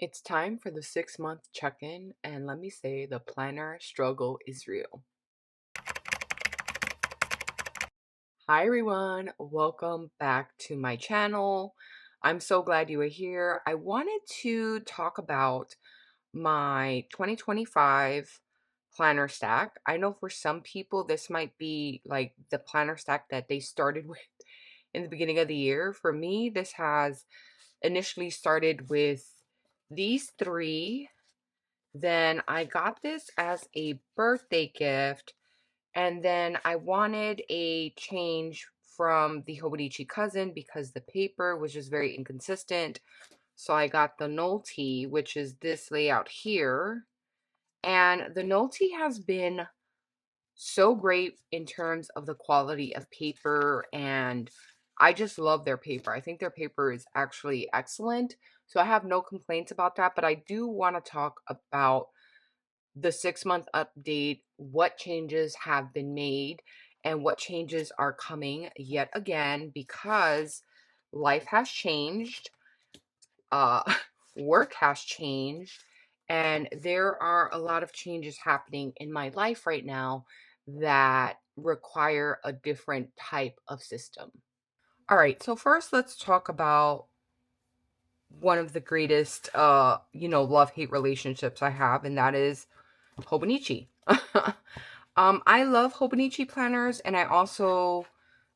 It's time for the 6-month check-in, and let me say the planner struggle is real. Hi everyone, welcome back to my channel. I'm so glad you are here. I wanted to talk about my 2025 planner stack. I know for some people this might be like the planner stack that they started with in the beginning of the year. For me, this has initially started with these three. Then I got this as a birthday gift, and then I wanted a change from the Hobonichi cousin because the paper was just very inconsistent. So I got the Nolty, which is this layout here. And the Nolty has been so great in terms of the quality of paper, and I just love their paper. I think their paper is actually excellent. So I have no complaints about that, but I do want to talk about the 6-month update, what changes have been made, and what changes are coming yet again because life has changed, uh, work has changed, and there are a lot of changes happening in my life right now that require a different type of system. All right, so first let's talk about one of the greatest love-hate relationships I have, and that is Hobonichi. I love Hobonichi planners, and I also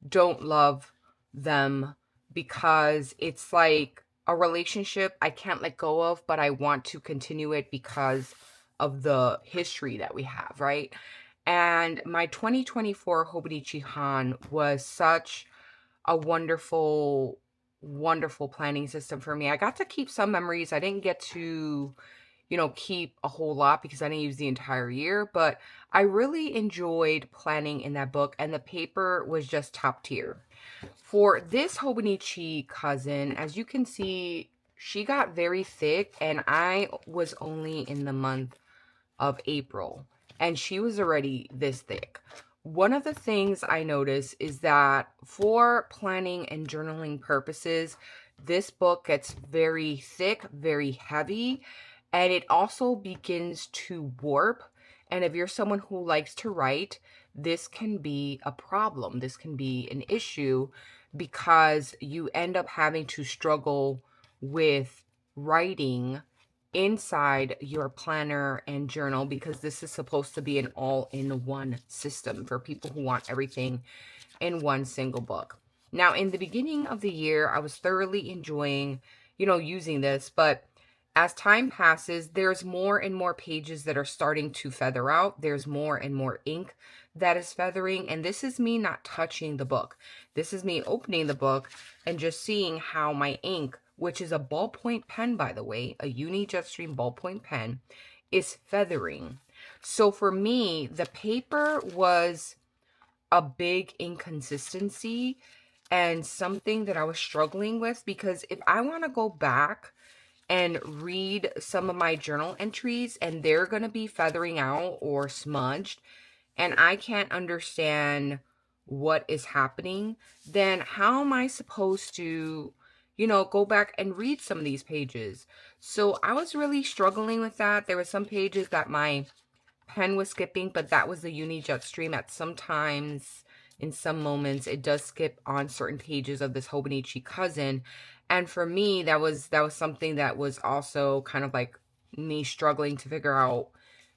don't love them because it's like a relationship I can't let go of, but I want to continue it because of the history that we have, right? And my 2024 Hobonichi HON was such a wonderful, wonderful planning system for me. I got to keep some memories. I didn't get to keep a whole lot because I didn't use the entire year, but I really enjoyed planning in that book, and the paper was just top tier. For this Hobonichi cousin, as you can see, she got very thick, and I was only in the month of April, and she was already this thick. One of the things I notice is that for planning and journaling purposes, this book gets very thick, very heavy, and it also begins to warp. And if you're someone who likes to write, this can be a problem. This can be an issue because you end up having to struggle with writing inside your planner and journal because this is supposed to be an all-in-one system for people who want everything in one single book. Now, in the beginning of the year, I was thoroughly enjoying, using this, but as time passes, there's more and more pages that are starting to feather out. There's more and more ink that is feathering, and this is me not touching the book. This is me opening the book and just seeing how my ink, which is a ballpoint pen, by the way, a Uni Jetstream ballpoint pen, is feathering. So for me, the paper was a big inconsistency and something that I was struggling with, because if I want to go back and read some of my journal entries and they're going to be feathering out or smudged and I can't understand what is happening, then how am I supposed to, go back and read some of these pages? So I was really struggling with that. There were some pages that my pen was skipping, but that was the Uni Jetstream. At sometimes, in some moments, it does skip on certain pages of this Hobonichi cousin. And for me, that was something that was also kind of like me struggling to figure out,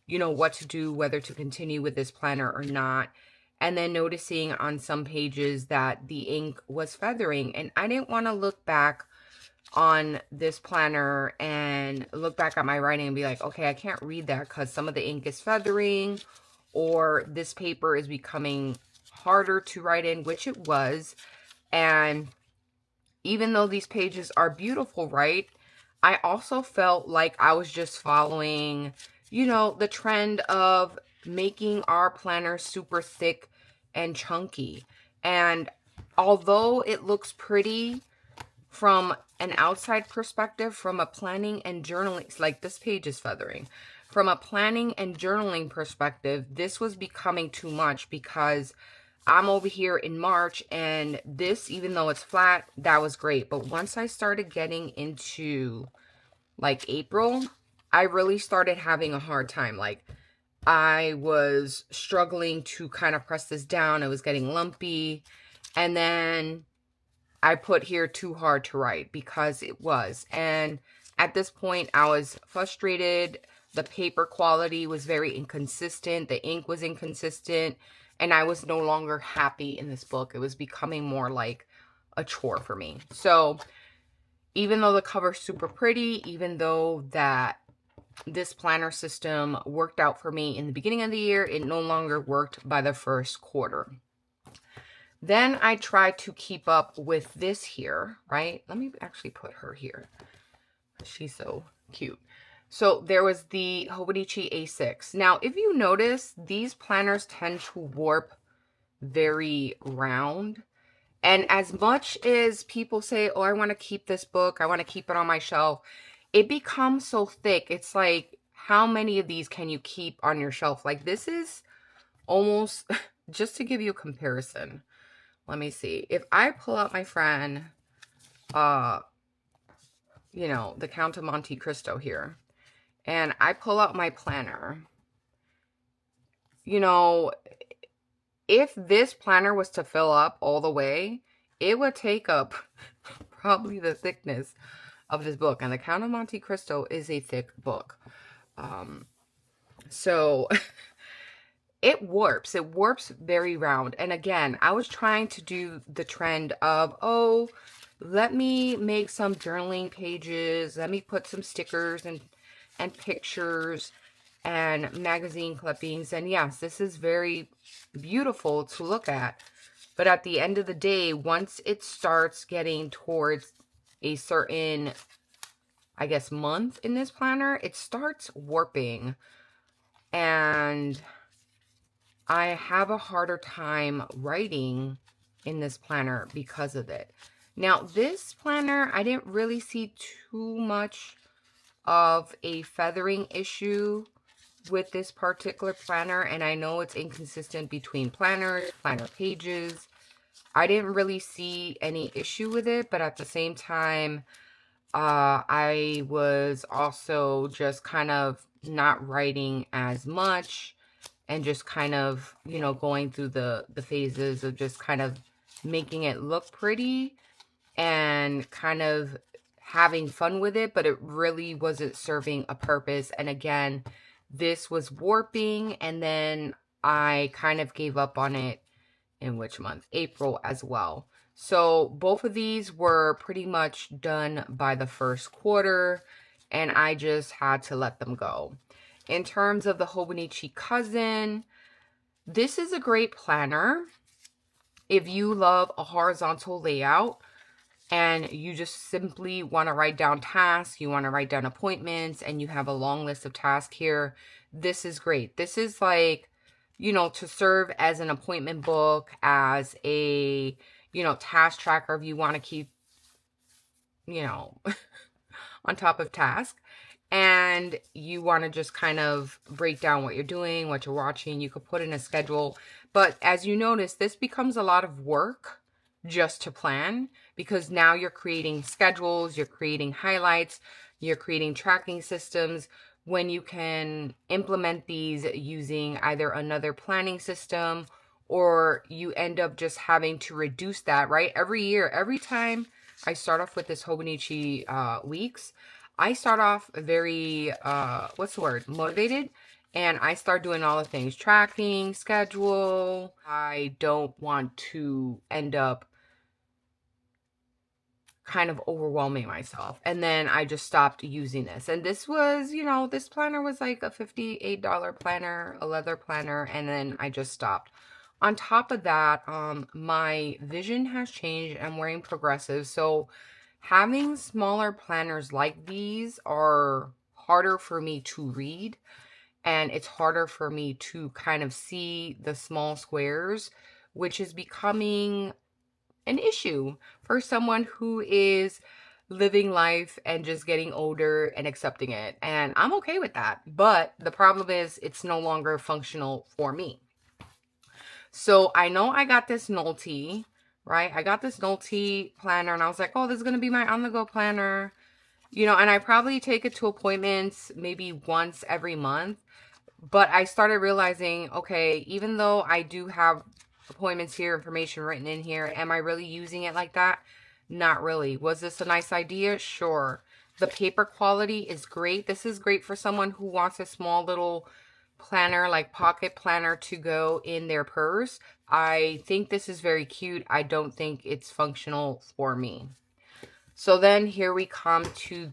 what to do, whether to continue with this planner or not. And then noticing on some pages that the ink was feathering, and I didn't want to look back on this planner and look back at my writing and be like, okay, I can't read that because some of the ink is feathering or this paper is becoming harder to write in, which it was. And even though these pages are beautiful, right, I also felt like I was just following, the trend of making our planner super thick and chunky. And although it looks pretty from an outside perspective, from a planning and journaling, like this page is feathering. From a planning and journaling perspective, this was becoming too much because I'm over here in March and this, even though it's flat, that was great. But once I started getting into like April, I really started having a hard time. Like, I was struggling to kind of press this down. It was getting lumpy. And then I put here too hard to write because it was. And at this point, I was frustrated. The paper quality was very inconsistent. The ink was inconsistent. And I was no longer happy in this book. It was becoming more like a chore for me. So even though the cover's super pretty, even though that this planner system worked out for me in the beginning of the year, it no longer worked by the first quarter. Then I tried to keep up with this here, right? Let me actually put her here. She's so cute. So there was the Hobonichi A6. Now, if you notice, these planners tend to warp very round. And as much as people say, oh, I want to keep this book, I want to keep it on my shelf, it becomes so thick. It's like, how many of these can you keep on your shelf? Like, this is almost, just to give you a comparison, let me see. If I pull out my friend, you know, the Count of Monte Cristo here, and I pull out my planner, you know, if this planner was to fill up all the way, it would take up probably the thickness of this book. And the Count of Monte Cristo is a thick book. So it warps very round. And again, I was trying to do the trend of, oh, let me make some journaling pages. Let me put some stickers and pictures and magazine clippings. And yes, this is very beautiful to look at. But at the end of the day, once it starts getting towards a certain, I guess, month in this planner, it starts warping. And I have a harder time writing in this planner because of it. Now, this planner, I didn't really see too much of a feathering issue with this particular planner, and I know it's inconsistent between planners, planner pages. I didn't really see any issue with it, but at the same time, I was also just kind of not writing as much and just kind of, you know, going through the phases of just kind of making it look pretty and kind of having fun with it, but it really wasn't serving a purpose. And again, this was warping, and then I kind of gave up on it in which month? April as well. So both of these were pretty much done by the first quarter, and I just had to let them go. In terms of the Hobonichi Cousin, this is a great planner if you love a horizontal layout and you just simply want to write down tasks, you want to write down appointments, and you have a long list of tasks here. This is great. This is like, you know, to serve as an appointment book, as a, you know, task tracker if you want to keep, you know, on top of task. And you want to just kind of break down what you're doing, what you're watching. You could put in a schedule. But as you notice, this becomes a lot of work just to plan, because now you're creating schedules, you're creating highlights, you're creating tracking systems, when you can implement these using either another planning system, or you end up just having to reduce that, right? Every year, every time I start off with this Hobonichi Weeks, I start off very, what's the word? Motivated. And I start doing all the things, tracking, schedule. I don't want to end up kind of overwhelming myself. And then I just stopped using this. And this was, you know, this planner was like a $58 planner, a leather planner, and then I just stopped. On top of that, my vision has changed. I'm wearing progressive. So having smaller planners like these are harder for me to read. And it's harder for me to kind of see the small squares, which is becoming an issue for someone who is living life and just getting older and accepting it. And I'm okay with that. But the problem is it's no longer functional for me. So I know I got this Nolty, right? I got this Nolty planner and I was like, oh, this is going to be my on-the-go planner. And I probably take it to appointments maybe once every month. But I started realizing, okay, even though I do have appointments here, information written in here, am I really using it like that? Not really. Was this a nice idea? Sure. The paper quality is great. This is great for someone who wants a small little planner, like pocket planner, to go in their purse. I think this is very cute. I don't think it's functional for me. So then here we come to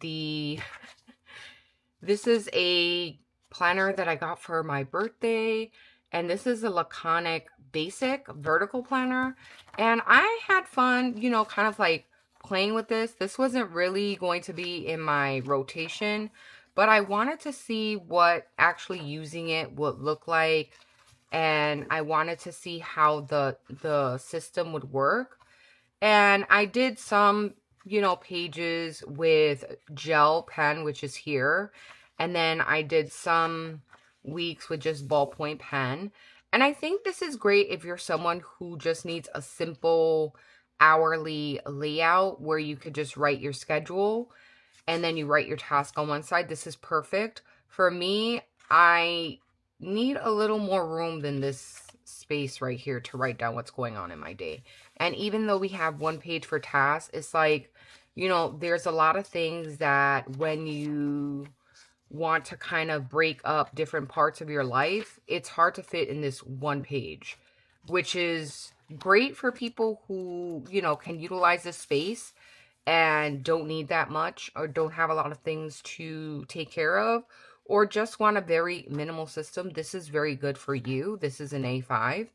this is a planner that I got for my birthday, and this is a Laconic basic vertical planner. And I had fun, kind of like playing with this. This wasn't really going to be in my rotation, but I wanted to see what actually using it would look like, and I wanted to see how the system would work. And I did some, pages with gel pen, which is here. And then I did some weeks with just ballpoint pen. And I think this is great if you're someone who just needs a simple hourly layout where you could just write your schedule and then you write your task on one side. This is perfect. For me, I need a little more room than this space right here to write down what's going on in my day. And even though we have one page for tasks, it's like, there's a lot of things that when you want to kind of break up different parts of your life, it's hard to fit in this one page, which is great for people who, can utilize this space and don't need that much or don't have a lot of things to take care of or just want a very minimal system. This is very good for you. This is an A5.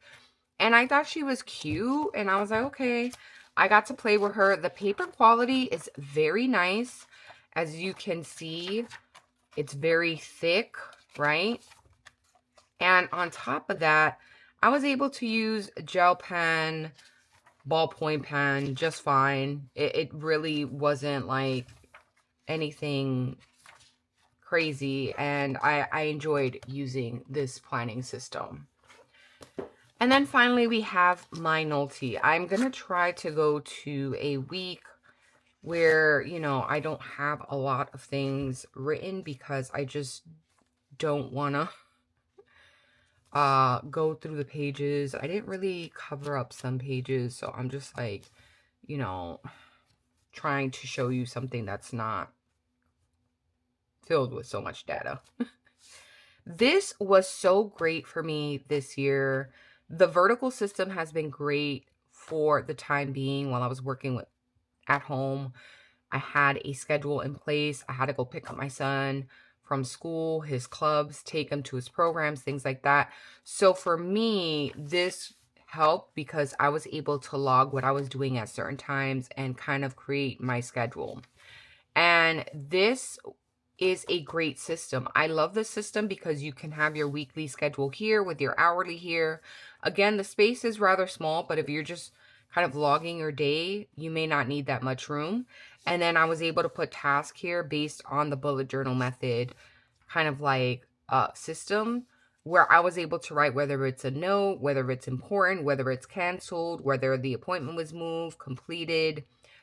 And I thought she was cute, and I was like, okay. I got to play with her. The paper quality is very nice. As you can see, it's very thick, right? And on top of that, I was able to use gel pen, ballpoint pen just fine. It really wasn't like anything crazy, and I enjoyed using this planning system. And then finally we have my Nolty. I'm gonna try to go to a week where, I don't have a lot of things written because I just don't wanna go through the pages. I didn't really cover up some pages, so I'm just like, trying to show you something that's not filled with so much data. This was so great for me this year. The vertical system has been great for the time being while I was working at home. I had a schedule in place. I had to go pick up my son from school, his clubs, take him to his programs, things like that. So for me, this helped because I was able to log what I was doing at certain times and kind of create my schedule. And this is a great system. I love this system because you can have your weekly schedule here with your hourly here. Again, the space is rather small, but if you're just kind of logging your day, you may not need that much room. And then I was able to put tasks here based on the bullet journal method, kind of like system, where I was able to write whether it's a note, whether it's important, whether it's canceled, whether the appointment was moved, completed,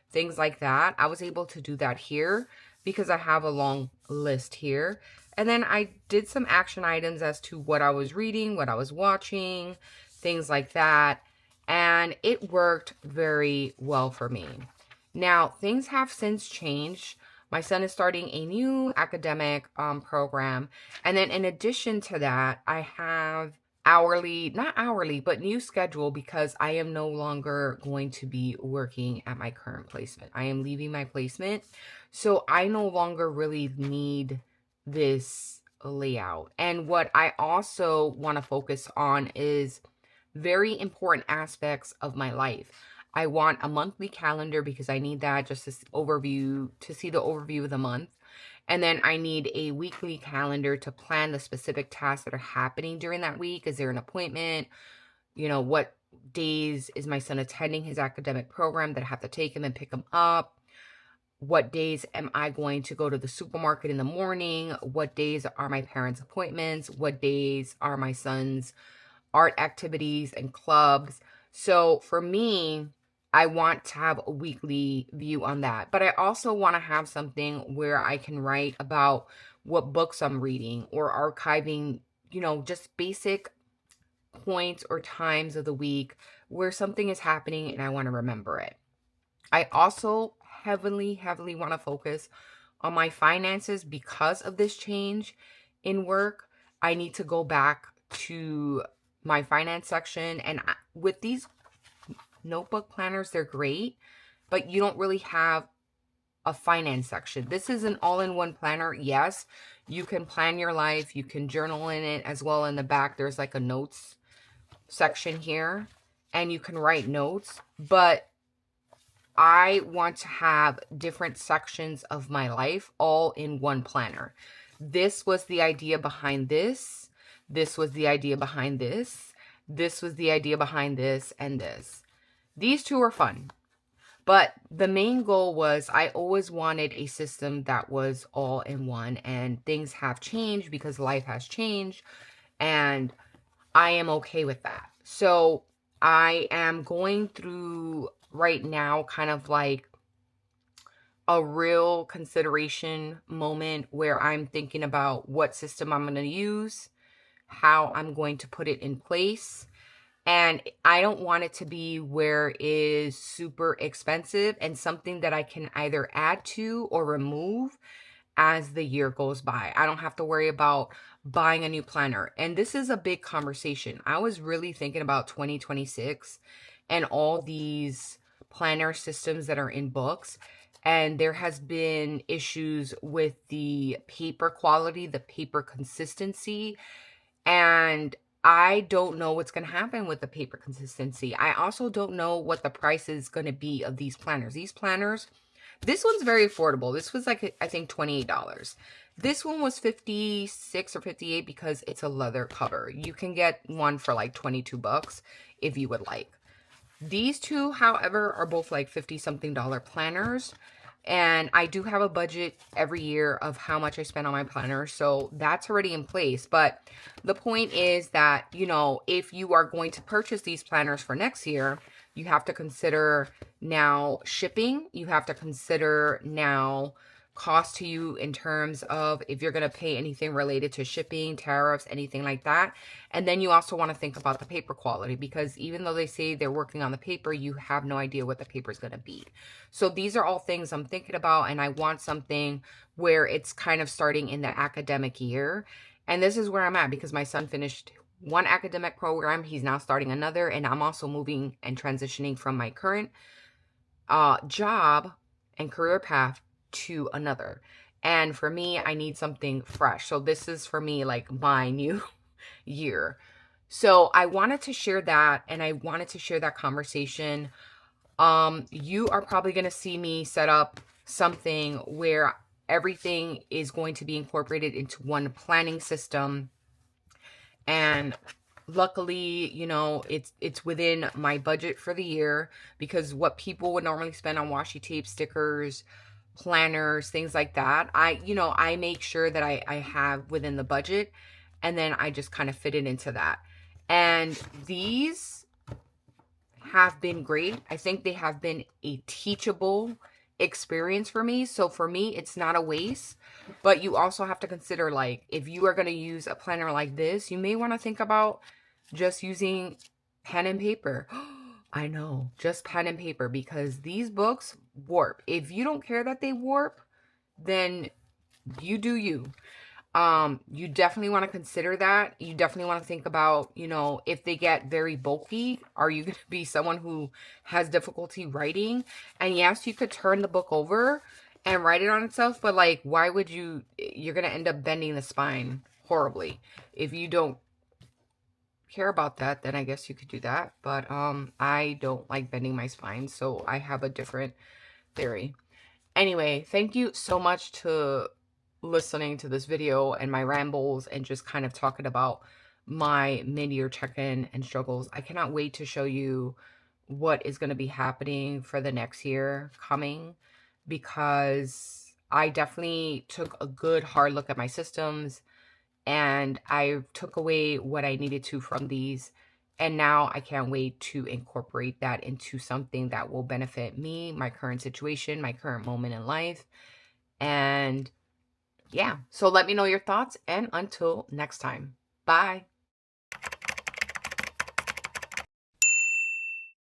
things like that. I was able to do that here because I have a long list here. And then I did some action items as to what I was reading, what I was watching, things like that. And it worked very well for me. Now, things have since changed. My son is starting a new academic program. And then in addition to that, I have not hourly, but new schedule because I am no longer going to be working at my current placement. I am leaving my placement. So I no longer really need this layout. And what I also want to focus on is very important aspects of my life. I want a monthly calendar because I need that just to see the overview of the month. And then I need a weekly calendar to plan the specific tasks that are happening during that week. Is there an appointment? What days is my son attending his academic program that I have to take him and pick him up? What days am I going to go to the supermarket in the morning? What days are my parents' appointments? What days are my son's art activities and clubs? So for me, I want to have a weekly view on that. But I also want to have something where I can write about what books I'm reading or archiving, just basic points or times of the week where something is happening and I want to remember it. I also heavily want to focus on my finances because of this change in work. I need to go back to my finance section, and with these notebook planners, they're great, but you don't really have a finance section. This is an all-in-one planner. Yes, you can plan your life, you can journal in it as well. In the back there's like a notes section here and you can write notes, but I want to have different sections of my life all in one planner. This was the idea behind this. This was the idea behind this. This was the idea behind this and this. These two are fun. But the main goal was I always wanted a system that was all in one, and things have changed because life has changed, and I am okay with that. So I am going through right now kind of like a real consideration moment where I'm thinking about what system I'm going to use, how I'm going to put it in place. And I don't want it to be where it is super expensive and something that I can either add to or remove as the year goes by. I don't have to worry about buying a new planner. And this is a big conversation. I was really thinking about 2026 and all these planner systems that are in books. And there has been issues with the paper quality, the paper consistency, and I don't know what's going to happen with the paper consistency. I also don't know what the price is going to be of these planners. These planners, this one's very affordable. This was like, I think $28. This one was $56 or $58 because it's a leather cover. You can get one for like $22 if you would like. These two, however, are both like $50-something planners. And I do have a budget every year of how much I spend on my planner. So that's already in place. But the point is that, if you are going to purchase these planners for next year, you have to consider now shipping. You have to consider now cost to you in terms of if you're going to pay anything related to shipping, tariffs, anything like that. And then you also want to think about the paper quality, because even though they say they're working on the paper, you have no idea what the paper is going to be. So these are all things I'm thinking about, and I want something where it's kind of starting in the academic year. And this is where I'm at because my son finished one academic program. He's now starting another, and I'm also moving and transitioning from my current job and career path to another. And for me, I need something fresh. So this is for me like my new year. So I wanted to share that, and I wanted to share that conversation. You are probably going to see me set up something where everything is going to be incorporated into one planning system. And luckily, it's within my budget for the year, because what people would normally spend on washi tape, stickers, planners, things like that, I make sure that I have within the budget, and then I just kind of fit it into that. And these have been great. I think they have been a teachable experience for me. So for me, it's not a waste. But you also have to consider, like, if you are going to use a planner like this, you may want to think about just using pen and paper. I know, just pen and paper, because these books warp. If you don't care that they warp, then you do you. You definitely want to consider that. You definitely want to think about, if they get very bulky, are you going to be someone who has difficulty writing? And yes, you could turn the book over and write it on itself, but like, why would you're going to end up bending the spine horribly. If you don't care about that, then I guess you could do that. But I don't like bending my spine, so I have a different theory. Anyway, thank you so much to listening to this video and my rambles and just kind of talking about my mid-year check-in and struggles. I cannot wait to show you what is going to be happening for the next year coming, because I definitely took a good hard look at my systems, and I took away what I needed to from these, And now I can't wait to incorporate that into something that will benefit me, my current situation, my current moment in life. And yeah, so let me know your thoughts, and until next time, bye.